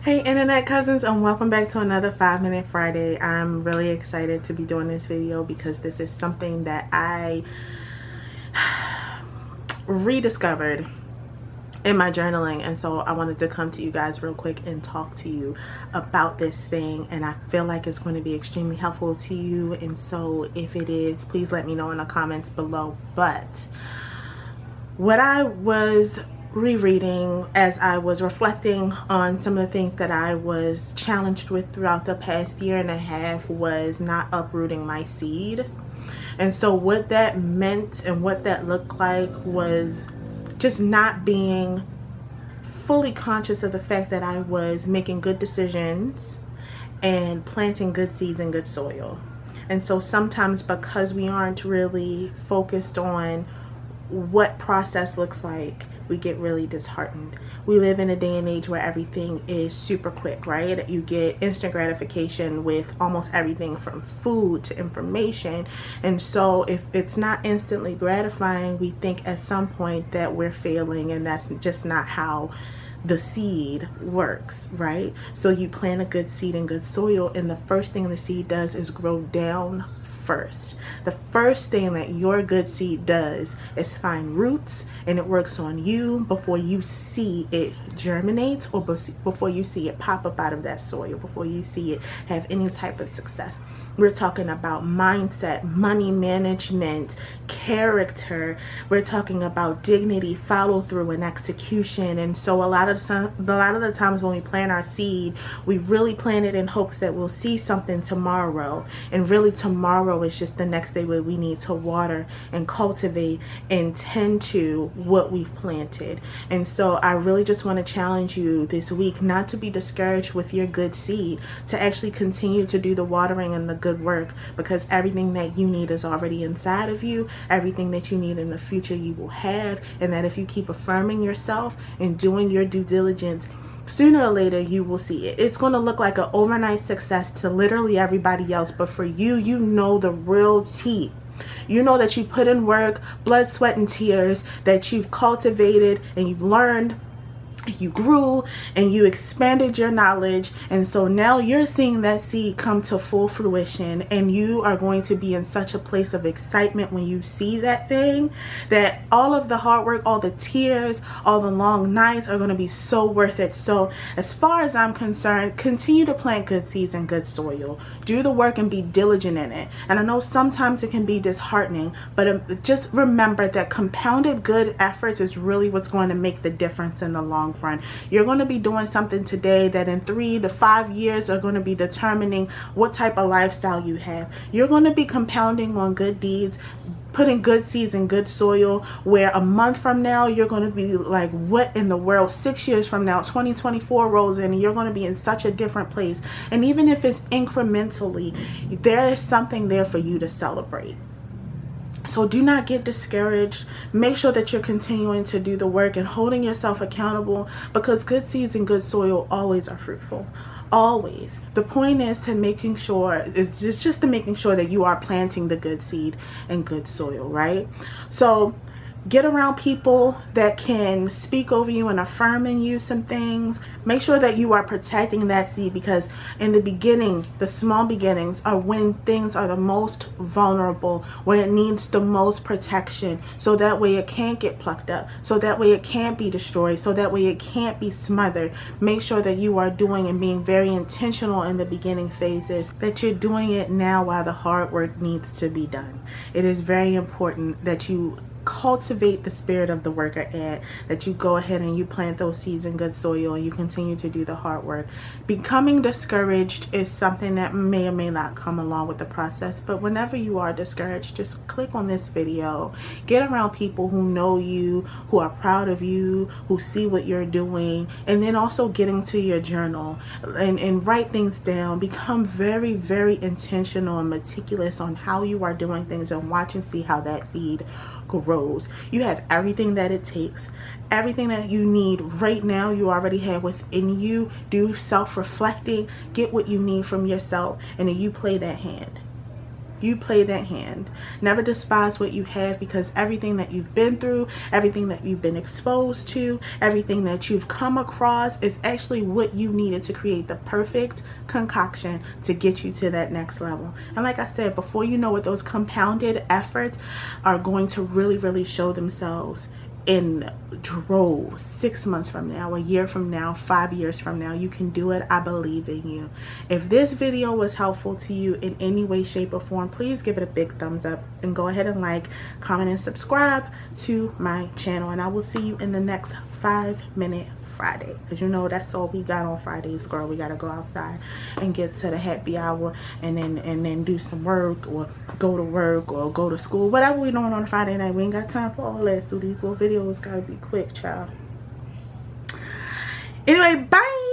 Hey internet cousins, and welcome back to another 5-Minute Friday. I'm really excited to be doing this video because this is something that I rediscovered in my journaling, and so I wanted to come to you guys real quick and talk to you about this thing, and I feel like it's going to be extremely helpful to you. And so if it is, please let me know in the comments below. But what I was rereading as I was reflecting on some of the things that I was challenged with throughout the past year and a half was not uprooting my seed. And so what that meant and what that looked like was just not being fully conscious of the fact that I was making good decisions and planting good seeds in good soil. And so sometimes, because we aren't really focused on what process looks like, we get really disheartened. We live in a day and age where everything is super quick, right? You get instant gratification with almost everything from food to information. And so if it's not instantly gratifying, we think at some point that we're failing, and that's just not how the seed works, right? So you plant a good seed in good soil, and the first thing the seed does is grow down first. The first thing that your good seed does is find roots, and it works on you before you see it germinate, or before you see it pop up out of that soil, before you see it have any type of success. We're talking about mindset, money management, character. We're talking about dignity, follow through, and execution. And so a lot of the times when we plant our seed, we really plant it in hopes that we'll see something tomorrow. And really tomorrow is just the next day where we need to water and cultivate and tend to what we've planted. And so I really just want to challenge you this week not to be discouraged with your good seed, to actually continue to do the watering and the good work, because everything that you need is already inside of you. Everything that you need in the future you will have, and that if you keep affirming yourself and doing your due diligence, sooner or later you will see it. It's going to look like an overnight success to literally everybody else, but for you, you know the real tea. You know that you put in work, blood, sweat, and tears, that you've cultivated and you've learned, you grew and you expanded your knowledge, and so now you're seeing that seed come to full fruition, and you are going to be in such a place of excitement when you see that thing, that all of the hard work, all the tears, all the long nights are going to be so worth it. So as far as I'm concerned, continue to plant good seeds in good soil. Do the work and be diligent in it. And I know sometimes it can be disheartening, but just remember that compounded good efforts is really what's going to make the difference in the long run. You're going to be doing something today that in 3 to 5 years are going to be determining what type of lifestyle you have. You're going to be compounding on good deeds, putting good seeds in good soil, where a month from now you're going to be like, what in the world? 6 years from now, 2024 rolls in, and you're going to be in such a different place. And even if it's incrementally, there is something there for you to celebrate. So do not get discouraged. Make sure that you're continuing to do the work and holding yourself accountable, because good seeds in good soil always are fruitful. Always. The point is to making sure that you are planting the good seed in good soil, right? So get around people that can speak over you and affirm in you some things. Make sure that you are protecting that seed, because in the beginning, the small beginnings are when things are the most vulnerable, when it needs the most protection, so that way it can't get plucked up, so that way it can't be destroyed, so that way it can't be smothered. Make sure that you are doing and being very intentional in the beginning phases, that you're doing it now while the hard work needs to be done. It is very important that you cultivate the spirit of the worker ant, that you go ahead and you plant those seeds in good soil and you continue to do the hard work. Becoming discouraged is something that may or may not come along with the process, but whenever you are discouraged, just click on this video, get around people who know you, who are proud of you, who see what you're doing, and then also get into your journal and write things down. Become very, very intentional and meticulous on how you are doing things, and watch and see how that seed grows. You have everything that it takes, everything that you need right now. You already have within you. Do self-reflecting, get what you need from yourself, and then you play that hand. You play that hand. Never despise what you have, because everything that you've been through, everything that you've been exposed to, everything that you've come across is actually what you needed to create the perfect concoction to get you to that next level. And like I said, before you know it, those compounded efforts are going to really show themselves in droves. 6 months from now, a year from now, 5 years from now. You can do it. I believe in you. If this video was helpful to you in any way, shape, or form, please give it a big thumbs up and go ahead and like, comment, and subscribe to my channel. And I will see you in the next 5-minute Friday, because you know that's all we got on Fridays, girl. We gotta go outside and get to the happy hour, and then do some work, or go to work, or go to school, whatever we doing on a Friday night. We ain't got time for all that, so these little videos gotta be quick, child. Anyway, bye.